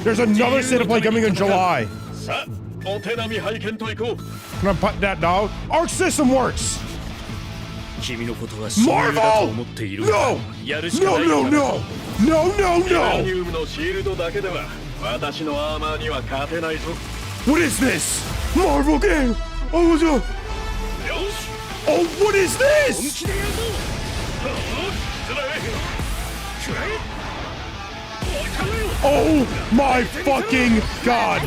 There's another state of play coming in July. Can I put that down? Arc System Works. Marvel! No! No, no, no! No, no, no! What is this? Marvel game! Oh, what is this? Oh my fucking god!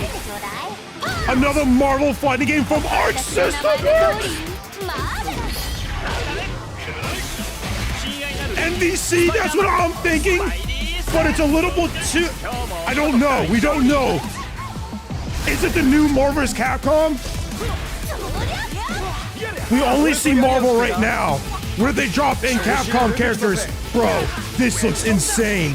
Another Marvel fighting game from Arc System Works! NBC, that's what I'm thinking! But it's a little bit too... I don't know, we don't know. Is it the new Marvel vs. Capcom? We only see Marvel right now. Where they drop in Capcom characters. Bro, this looks insane.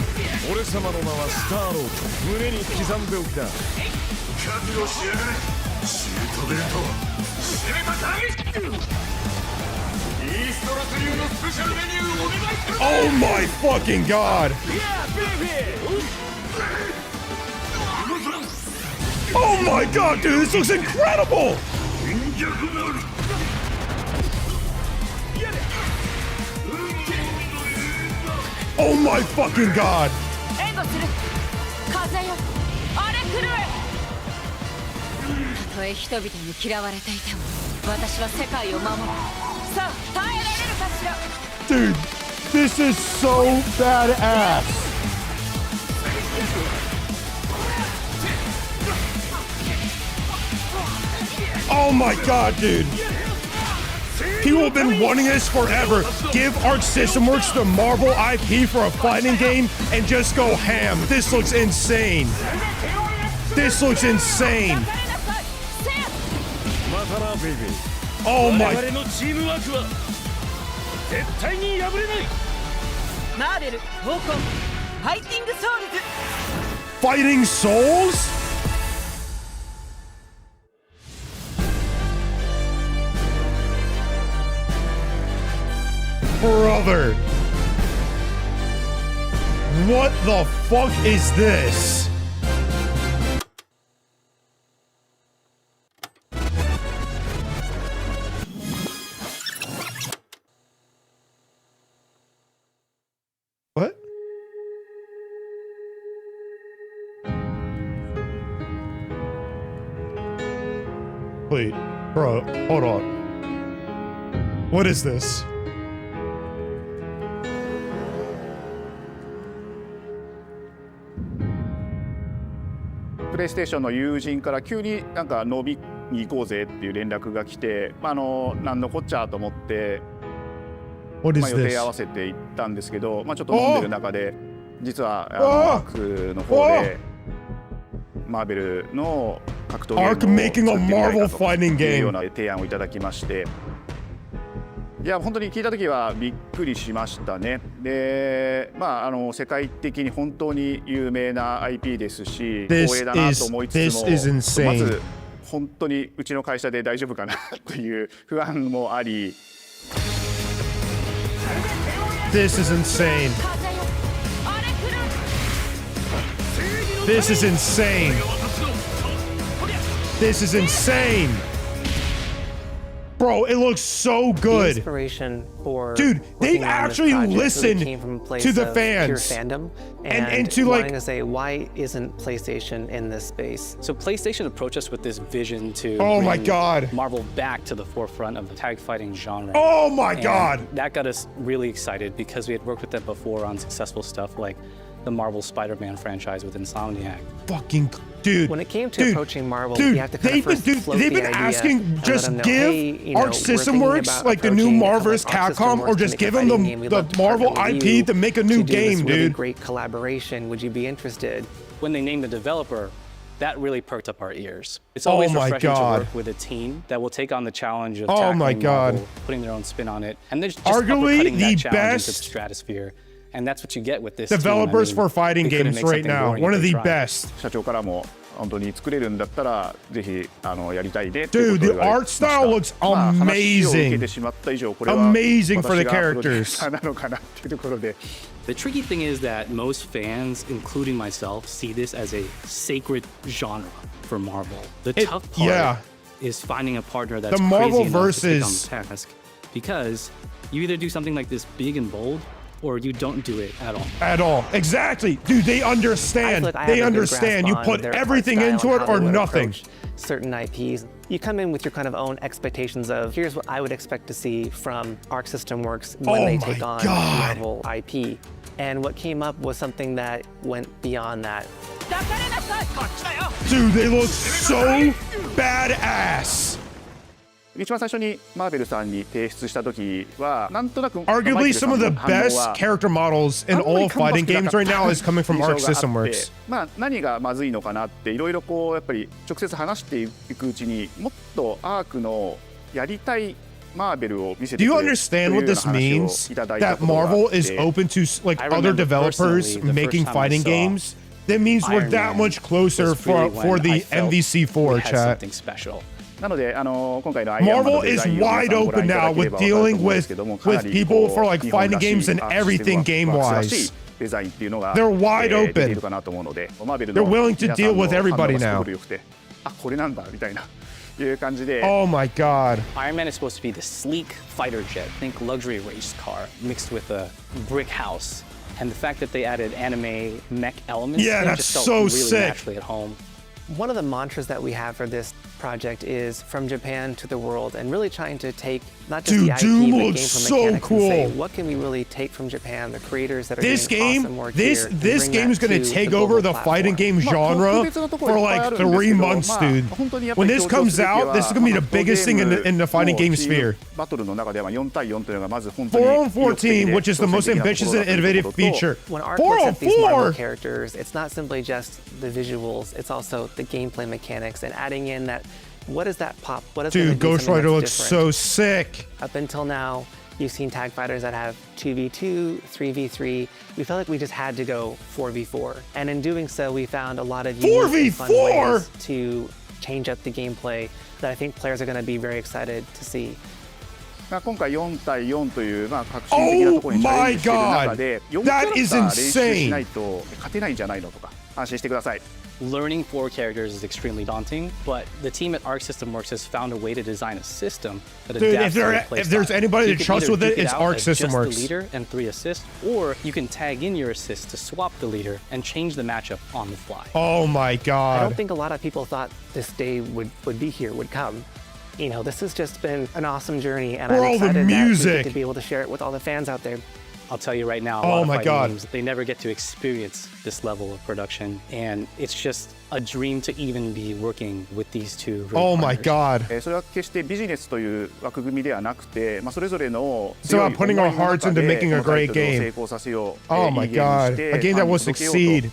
Oh my fucking god! Oh my god, dude, this looks incredible! Oh my fucking god! Dude, this is so badass! Oh my god, dude! People have been wanting this forever. Give Arc System Works the Marvel IP for a fighting game and just go ham. This looks insane. This looks insane. Oh my. Fighting Souls? Brother. What the fuck is this? What? Wait, bro, hold on. What is this?プレイステーションの友人から急になんか飲みに行こうぜっていう連絡が来て、なんのこっちゃと思って、予定合わせて行ったんですけど、ちょっと飲んでる中で実はアークの方でマーベルの格闘ゲームを作ってみたいかというような提案をいただきまして。いや本当に聞いた時はびっくりしましたね。で、世界的に本当に有名な IP ですし、光栄だなと思いつつも、まず本当にうちの会社で大丈夫かなという不安もあり。This is insane. This is insane. This is insane. Bro, it looks so good. Dude, they actually listened to the fans and to like to say, why isn't PlayStation in this space? So PlayStation approached us with this vision to bring Marvel back to the forefront of the tag fighting genre. Oh my god. That got us really excited because we had worked with them before on successful stuff like the Marvel Spider-Man franchise with Insomniac. Fucking dude. When it came to approaching Marvel, you have to kind of first float they've been asking, just give Arc System Works like the new Marvel vs. Capcom, or just give them the Marvel IP to make a new game, dude. Great collaboration. Would you be interested? When they named the developer, that really perked up our ears. It's always refreshing to work with a team that will take on the challenge of tackling Marvel, putting their own spin on it, and then just arguably the challenge into the stratosphere. And that's what you get with this developers for fighting games right now. One of the best. 社長からも本当に作れるんだったらぜひやりたいね。 Dude, the art style looks amazing. Amazing for the characters. なのかなっていうところで。The tricky thing is that most fans, including myself, see this as a sacred genre for Marvel. The tough part is finding a partner that's the Marvel crazy enough versus to take on the task, because you either do something like this big and bold, or you don't do it at all. At all. Exactly. Dude, they understand. They understand. You put everything into it or nothing. Certain IPs. You come in with your kind of own expectations of, here's what I would expect to see from Arc System Works when they take on Marvel IP. And what came up was something that went beyond that. Dude, they look so badass. 一番最初にマーベルさんに提出した時はなんとなく Arguably some of the best character models in all fighting games right now is coming from Arc System Works. まあ何がまずいのかなっていろいろこうやっぱり直接話していくうちにもっとアークのやりたいマーベルを見せてくれ Do you understand what this means? That Marvel is open to like other developers making fighting games? That means we're that much closer for the MVC4 chat. Marvel is wide open now with dealing with people for like fighting games and everything game-wise. They're wide open. They're willing to deal with everybody now. Oh my god. Iron Man is supposed to be the sleek fighter jet. Think luxury race car mixed with a brick house. And the fact that they added anime mech elements that's just felt so really sick. naturally at home. One of the mantras that we have for this project is from Japan to the world, and really trying to take not just the IP, Doom but looks gameplay mechanics so and say, cool. what can we really take from Japan, the creators that are This doing game, awesome work this here, and this bring game is that going to take over the fighting game genre for like 3 months, dude. When this comes out, this is going to be the biggest thing in the fighting game sphere. 4on4 team, which is the most ambitious and innovative feature. When Arc looks at these Marvel 4on4! characters, it's not simply just the visuals, it's also the gameplay mechanics and adding in that, what is that pop? What is Dude, Ghost Rider looks so sick. Up until now, you've seen tag fighters that have 2v2, 3v3. We felt like we just had to go 4v4. And in doing so, we found a lot of unique and fun ways to change up the gameplay that I think players are going to be very excited to see. 今回4対4という革新的なところにチャレンジしている中で4キャラクター練習しないと勝てないんじゃないのとか安心してください。Learning 4 characters is extremely daunting, but the team at Arc System Works has found a way to design a system that adapts to the playstyle. If there's anybody to trust with it, it's Arc System Works. Just the leader and 3 assists, or you can tag in your assists to swap the leader and change the matchup on the fly. Oh my god. I don't think a lot of people thought this day would be here, would come. You know, this has just been an awesome journey, and I'm excited that we get to be able to share it with all the fans out there. I'll tell you right now, a lot of fighting games, they never get to experience this level of production, and it's just a dream to even be working with these two. Oh my god. それは決してビジネスという枠組みではなくて、それぞれの It's about putting our hearts into making a great game. Oh my god. A game that will succeed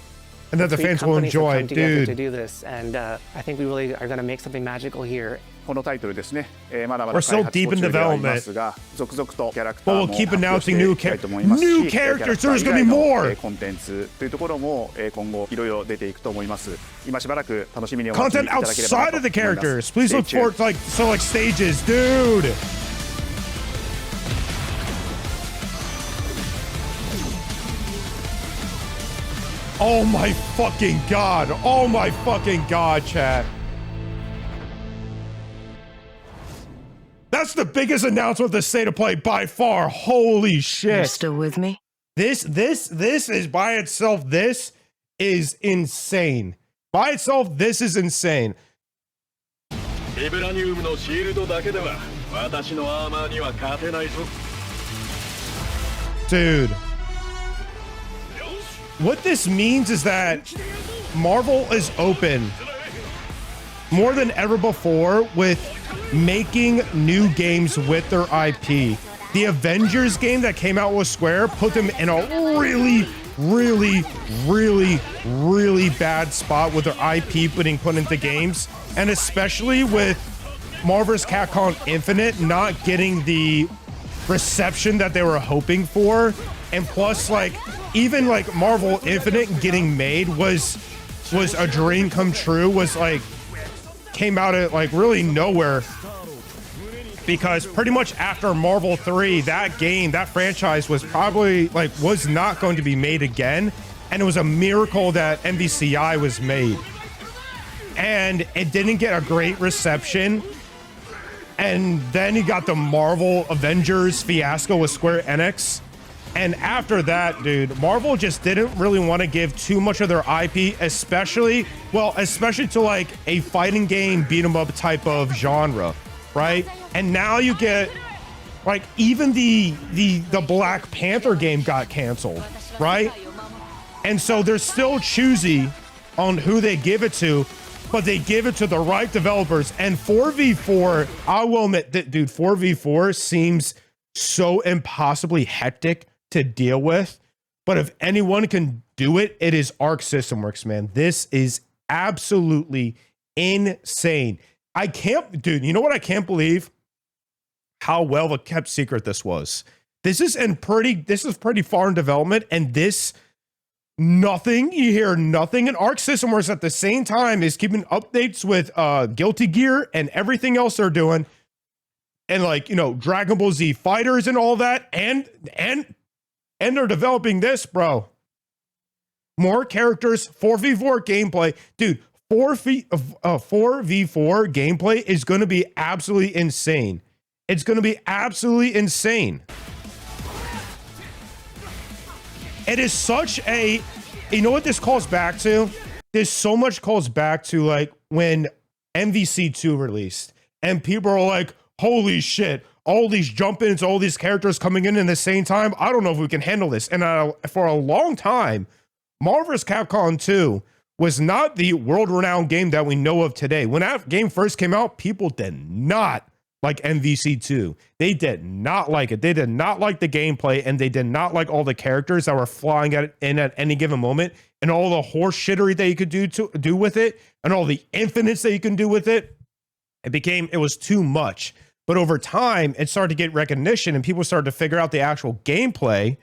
and that the fans will enjoy, dude. To do this, and I think we really are going to make something magical here. このタイトルですね。まだま We're だ開 still 発 deep 途 in 中ではあり development. ますが、続々とキャラクタ But ー we'll も keep 発表して announcing いきたいと思いますし、 new characters. There's gonna be more. コンテンツというところも今後いろいろ出ていくと思います。今しばらく楽しみにお待ちい Content ただければな outside と of the 思います。 characters. Please look Stay tuned. for like stages, dude. Oh my fucking god. Oh my fucking god, chat. That's the biggest announcement of the state of play by far. Holy shit. You're still with me? This is by itself, this is insane. By itself, this is insane. Dude. What this means is that Marvel is open more than ever before with making new games with their IP. The Avengers game that came out with Square put them in a really bad spot with their IP being put into games, and especially with Marvel's Capcom Infinite not getting the reception that they were hoping for. And plus, like, even like Marvel Infinite getting made was was a dream come true, was like, came out of like really nowhere. Because pretty much after Marvel 3, that game, that franchise was probably like, was not going to be made again. And it was a miracle that MVCI was made. And it didn't get a great reception. And then you got the Marvel Avengers fiasco with Square Enix. And after that, dude, Marvel just didn't really want to give too much of their IP, especially to like a fighting game, beat 'em up type of genre, right? And now you get like even the Black Panther game got canceled, right? And so they're still choosy on who they give it to, but they give it to the right developers. And 4v4, I will admit that, dude, 4v4 seems so impossibly hectic to deal with. But if anyone can do it, it is Arc System Works, man. This is absolutely insane. I can't, dude, you know what I can't believe? How well of a kept secret this was. This is pretty far in development, and you hear nothing. And Arc System Works at the same time is keeping updates with Guilty Gear and everything else they're doing. And like, you know, Dragon Ball Z Fighters and all that. And they're developing this, bro. More characters, 4v4 gameplay. Dude, 4v4 gameplay is going to be absolutely insane. It's going to be absolutely insane. It is such a, you know what this calls back to? This so much calls back to like when MVC2 released and people are like, holy shit, all these jump-ins, all these characters coming in the same time. I don't know if we can handle this. And for a long time, Marvel vs. Capcom 2 was not the world-renowned game that we know of today. When that game first came out, people did not like MVC2. They did not like it. They did not like the gameplay, and they did not like all the characters that were flying in at any given moment, and all the horse shittery that you could do with it, and all the infinites that you can do with it. It was too much. But over time, it started to get recognition, and people started to figure out the actual gameplay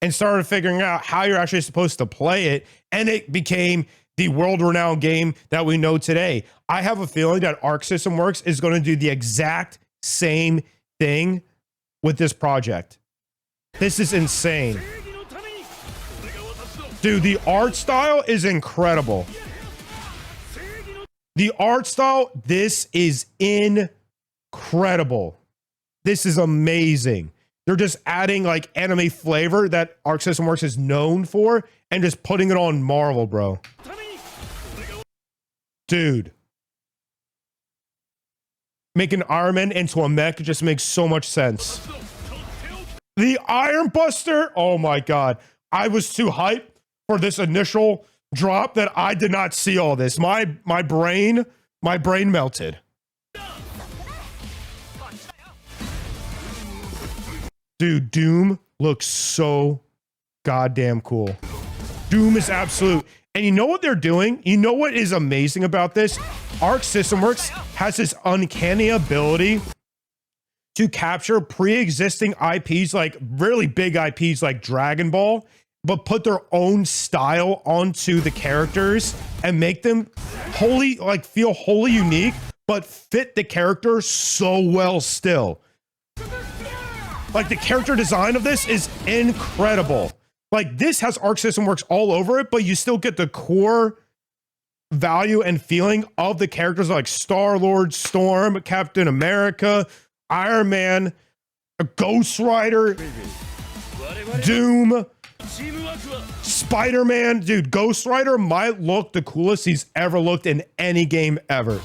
and started figuring out how you're actually supposed to play it, and it became the world-renowned game that we know today. I have a feeling that Arc System Works is going to do the exact same thing with this project. This is insane. Dude, the art style is incredible. The art style, this is incredible. This is amazing. They're just adding like anime flavor that Arc System Works is known for and just putting it on Marvel, bro. Dude. Making Iron Man into a mech just makes so much sense. The Iron Buster, oh my god. I was too hyped for this initial drop that I did not see all this. My brain melted. Dude, Doom looks so goddamn cool. Doom is absolute. And you know what they're doing? You know what is amazing about this? Arc System Works has this uncanny ability to capture pre-existing IPs, like really big IPs like Dragon Ball, but put their own style onto the characters and make them feel wholly unique, but fit the character so well still. Like the character design of this is incredible. Like this has Arc System Works all over it, but you still get the core value and feeling of the characters like Star-Lord, Storm, Captain America, Iron Man, Ghost Rider, Doom, Spider-Man. Dude, Ghost Rider might look the coolest he's ever looked in any game ever.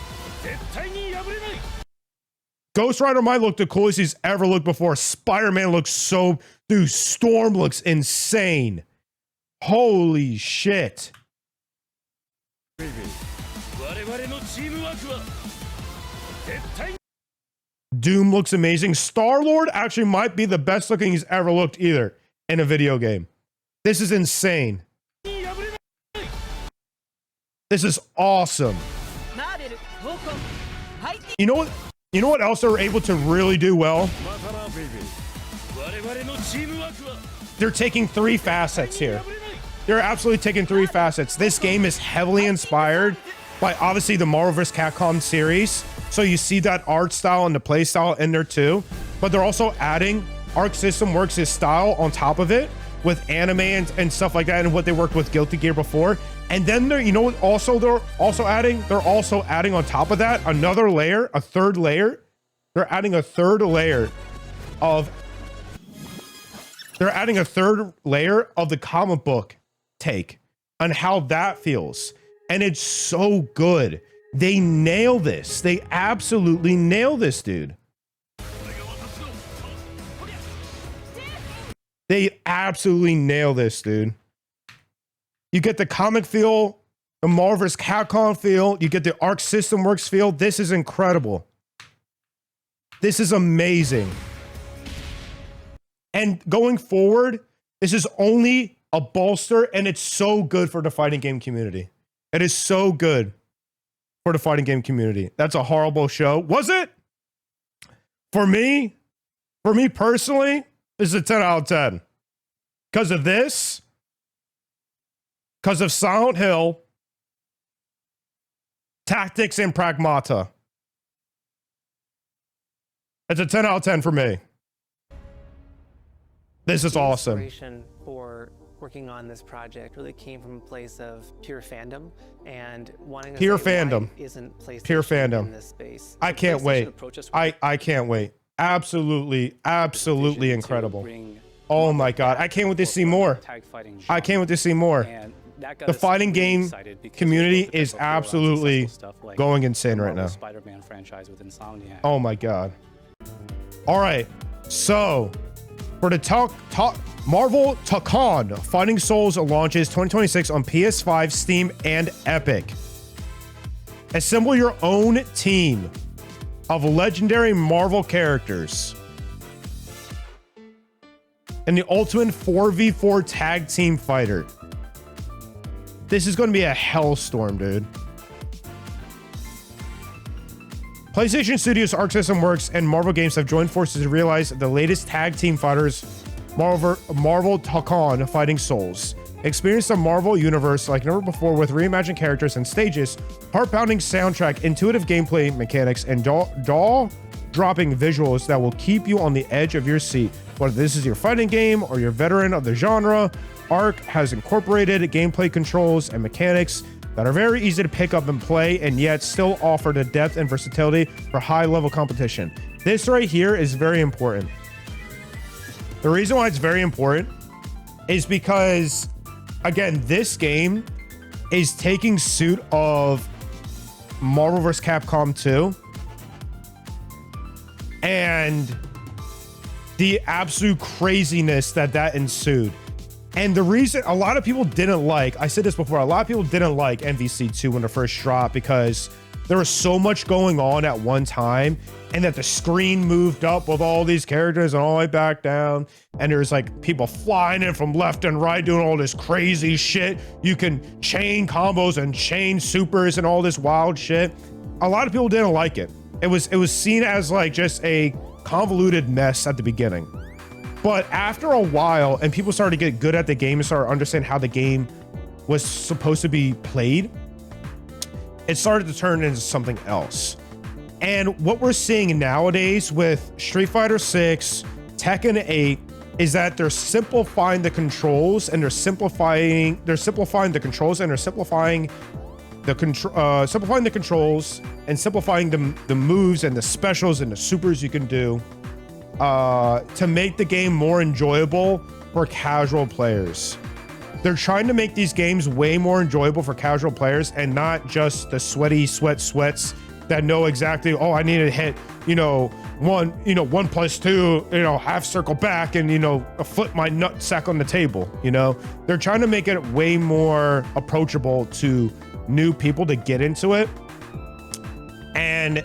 Ghost Rider might look the coolest he's ever looked before. Spider-Man looks so... Dude, Storm looks insane. Holy shit. Doom looks amazing. Star-Lord actually might be the best looking he's ever looked either in a video game. This is insane. This is awesome. You know what else they were able to really do well? They're taking three facets here. They're absolutely taking 3 facets. This game is heavily inspired by obviously the Marvel vs. Capcom series. So you see that art style and the play style in there too. But they're also adding Arc System Works' style on top of it with anime and stuff like that, and what they worked with Guilty Gear before. And then they're, you know what also they're also adding? They're also adding on top of that another layer, a third layer. They're adding a third layer of the comic book take on how that feels. And it's so good. They nail this. They absolutely nail this, dude. They absolutely nail this, dude. You get the comic feel, the Marvel vs. Capcom feel, you get the Arc System Works feel. This is incredible. This is amazing. And going forward, this is only a bolster, and it's so good for the fighting game community. It is so good for the fighting game community. That's a horrible show. Was it? For me personally, this is a 10 out of 10. Because of this, because of Silent Hill, tactics, and pragmata. It's a 10 out of 10 for me. This is awesome. Inspiration for working on this project really came from a place of pure fandom and wanting to pure say fandom. why isn't PlayStation pure fandom in this space. I can't wait. I can't wait. Absolutely incredible. Oh my god, I can't wait to see more. I can't wait to see more. The fighting game community is absolutely going insane right now. Spider-Man franchise with Insomniac. Oh my god. All right, so for the Marvel Tokon Fighting Souls launches 2026 on PS5, Steam, and Epic. Assemble your own team of legendary Marvel characters and the ultimate 4v4 tag team fighter. This is going to be a hellstorm, dude. PlayStation Studios, Arc System Works, and Marvel Games have joined forces to realize the latest tag team fighters, Marvel Tokon Fighting Souls. Experience the Marvel universe like never before with reimagined characters and stages, heart-pounding soundtrack, intuitive gameplay mechanics, and jaw-dropping visuals that will keep you on the edge of your seat. Whether this is your fighting game or you're a veteran of the genre, Arc has incorporated gameplay controls and mechanics that are very easy to pick up and play, and yet still offer the depth and versatility for high-level competition. This right here is very important. The reason why it's very important is because, again, this game is taking suit of Marvel vs. Capcom 2 and the absolute craziness that ensued. And the reason a lot of people didn't like, I said this before, a lot of people didn't like MVC2 when it first dropped because there was so much going on at one time, and that the screen moved up with all these characters and all the way back down. And there's like people flying in from left and right doing all this crazy shit. You can chain combos and chain supers and all this wild shit. A lot of people didn't like it. It was seen as like just a convoluted mess at the beginning. But after a while, and people started to get good at the game and started to understand how the game was supposed to be played, it started to turn into something else. And what we're seeing nowadays with Street Fighter 6, Tekken 8, is that they're simplifying the controls, and they're simplifying the controls, and they're simplifying the controls, and simplifying the moves and the specials and the supers you can do to make the game more enjoyable for casual players. They're trying to make these games way more enjoyable for casual players, and not just the sweats that know exactly, oh, I need to hit, 1+2, half circle back and, flip my nut sack on the table, They're trying to make it way more approachable to new people to get into it. And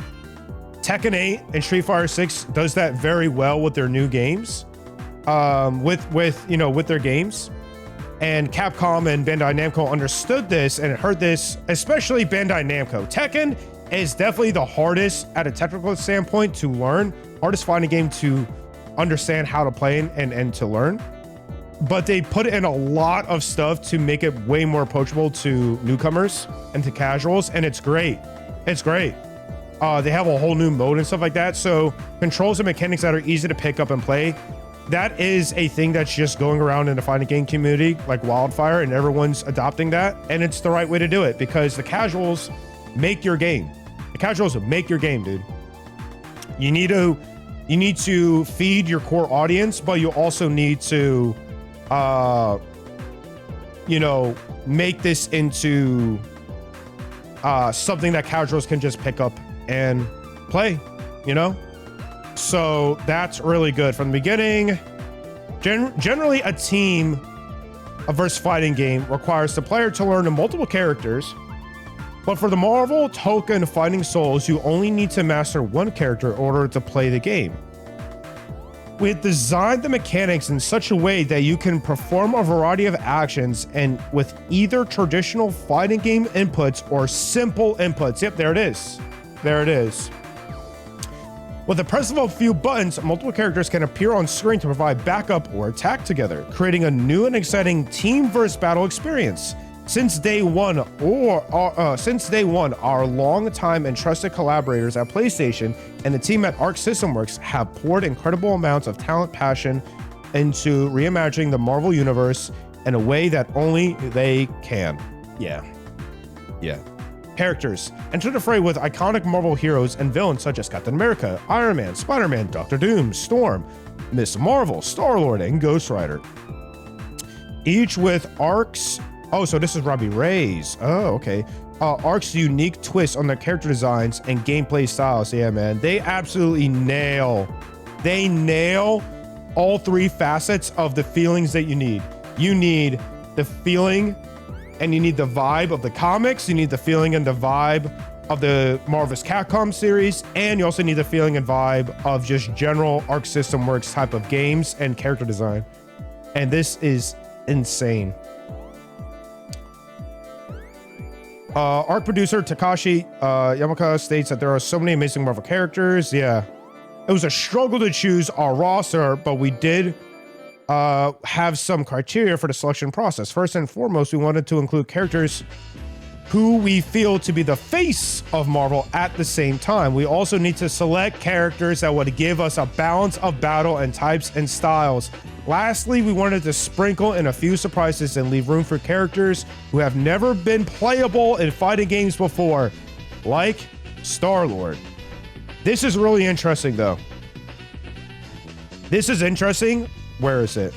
Tekken 8 and Street Fighter 6 does that very well with their new games, with their games. And Capcom and Bandai Namco understood this and heard this, especially Bandai Namco. Tekken is definitely the hardest at a technical standpoint to learn, hardest fighting game to understand how to play and to learn. but they put in a lot of stuff to make it way more approachable to newcomers and to casuals, and it's great. It's great. They have a whole new mode and stuff like that. So controls and mechanics that are easy to pick up and play. That is a thing that's just going around in the fighting game community like wildfire, and everyone's adopting that. And it's the right way to do it because the casuals make your game. The casuals make your game, dude. You need to feed your core audience, but you also need to, you know, make this into something that casuals can just pick up and play, you know? So that's really good from the beginning. Generally, a team versus fighting game requires the player to learn multiple characters, but for the Marvel Tokon Fighting Souls, you only need to master one character in order to play the game. We've designed the mechanics in such a way that you can perform a variety of actions and with either traditional fighting game inputs or simple inputs. Yep, there it is. There it is. With the press of a few buttons, multiple characters can appear on screen to provide backup or attack together, creating a new and exciting team versus battle experience. Since day one, our long-time and trusted collaborators at PlayStation and the team at Arc System Works have poured incredible amounts of talent, passion into reimagining the Marvel Universe in a way that only they can. Yeah. Characters. Enter the fray with iconic Marvel heroes and villains such as Captain America, Iron Man, Spider-Man, Doctor Doom, Storm, Miss Marvel, Star-Lord, and Ghost Rider. Each with Arc's... Oh, so this is Robbie Reyes. Oh, okay. Arc's unique twist on their character designs and gameplay styles. Yeah, man. They absolutely nail. They nail all three facets of the feelings that you need. You need the feeling and you need the vibe of the comics. You need the feeling and the vibe of the Marvel vs. Capcom series. And you also need the feeling and vibe of just general Arc System Works type of games and character design. And this is insane. Art producer Takashi Yamaka states that there are so many amazing Marvel characters. Yeah, it was a struggle to choose our roster, but we did have some criteria for the selection process. First and foremost, we wanted to include characters who we feel to be the face of Marvel at the same time. We also need to select characters that would give us a balance of battle and types and styles. Lastly, we wanted to sprinkle in a few surprises and leave room for characters who have never been playable in fighting games before, like Star-Lord. This is really interesting, though. This is interesting. Where is it?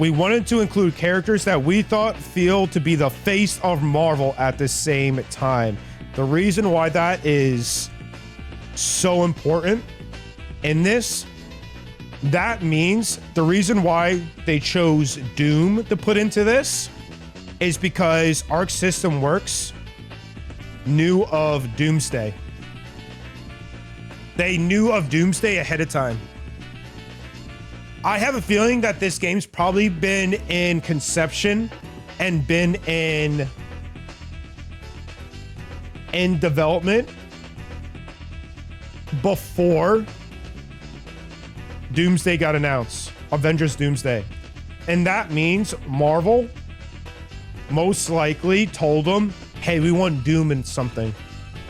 We wanted to include characters that we thought feel to be the face of Marvel at the same time. The reason why that is so important in this, that means the reason why they chose Doom to put into this is because Arc System Works knew of Doomsday. They knew of Doomsday ahead of time. I have a feeling that this game's probably been in conception and been in development before Doomsday got announced, Avengers Doomsday. And that means Marvel most likely told them, hey, we want Doom in something,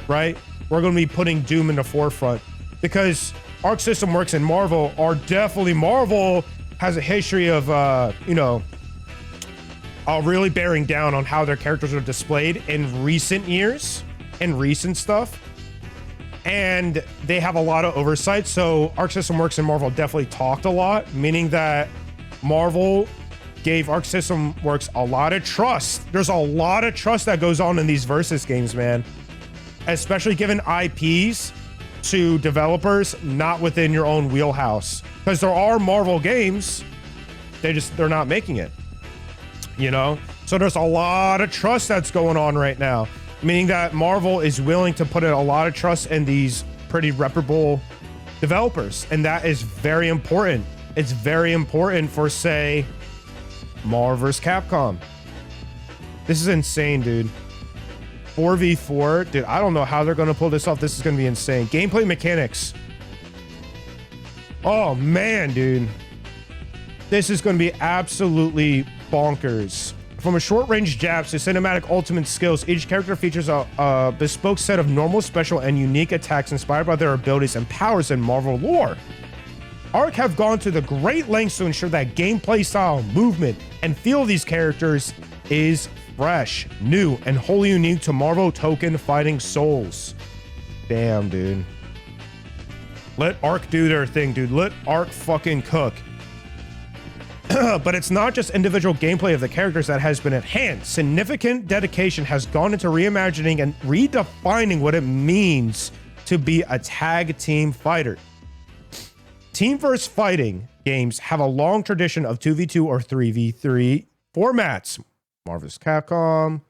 right? We're going to be putting Doom in the forefront because Arc System Works and Marvel are definitely, Marvel has a history of, really bearing down on how their characters are displayed in recent years and recent stuff. And they have a lot of oversight. So Arc System Works and Marvel definitely talked a lot, meaning that Marvel gave Arc System Works a lot of trust. There's a lot of trust that goes on in these Versus games, man. Especially given IPs to developers not within your own wheelhouse. Because there are Marvel games, they're not making it. You know? So there's a lot of trust that's going on right now. Meaning that Marvel is willing to put in a lot of trust in these pretty reputable developers. And that is very important. It's very important for, say, Marvel vs. Capcom. This is insane, dude. 4v4. Dude, I don't know how they're going to pull this off. This is going to be insane. Gameplay mechanics. Oh, man, dude. This is going to be absolutely bonkers. From a short-range jabs to cinematic ultimate skills, each character features a bespoke set of normal, special, and unique attacks inspired by their abilities and powers in Marvel lore. ARC have gone to the great lengths to ensure that gameplay style, movement, and feel of these characters is fresh, new, and wholly unique to Marvel Tokon Fighting Souls. Damn, dude. Let ARC do their thing, dude. Let ARC fucking cook. But it's not just individual gameplay of the characters that has been enhanced. Significant dedication has gone into reimagining and redefining what it means to be a tag team fighter. Team versus fighting games have a long tradition of 2v2 or 3v3 formats. Marvel vs. Capcom,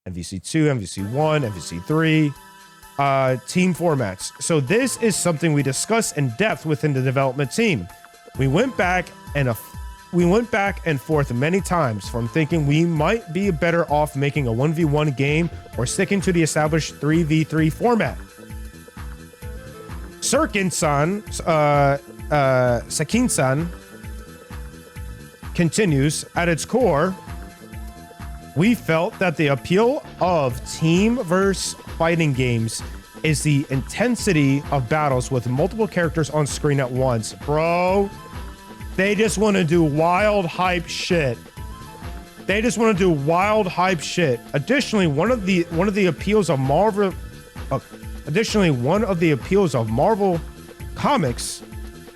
MVC2, MVC1, MVC3, team formats. So this is something we discussed in depth within the development team. We went back and forth many times, from thinking we might be better off making a 1v1 game or sticking to the established 3v3 format. Sakin-san continues, at its core, we felt that the appeal of team versus fighting games is the intensity of battles with multiple characters on screen at once. Bro, they just want to do wild hype shit. They just want to do wild hype shit. Additionally, one of the appeals of Marvel Comics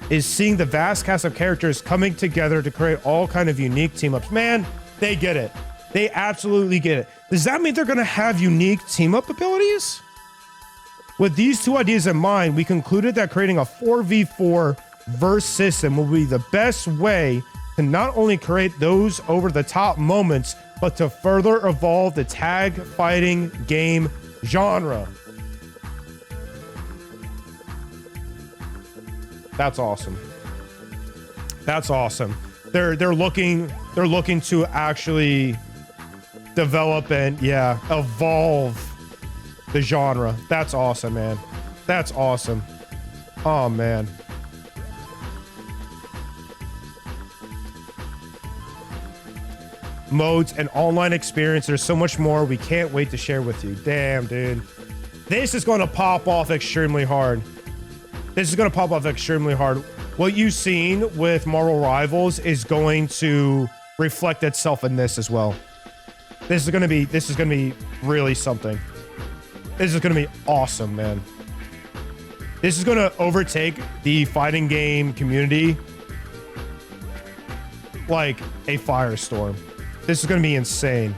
is seeing the vast cast of characters coming together to create all kind of unique team-ups. Man, they get it. They absolutely get it. Does that mean they're going to have unique team-up abilities? With these two ideas in mind, we concluded that creating a 4v4 verse system will be the best way to not only create those over-the-top moments, but to further evolve the tag fighting game genre. That's awesome. That's awesome. They're looking to actually develop and evolve the genre. That's awesome, man. That's awesome. Oh man. Modes and online experience. There's so much more we can't wait to share with you. Damn, dude. This is going to pop off extremely hard. This is going to pop off extremely hard. What you've seen with Marvel Rivals is going to reflect itself in this as well. This is going to be really something. This is going to be awesome, man. This is going to overtake the fighting game community like a firestorm. This is going to be insane.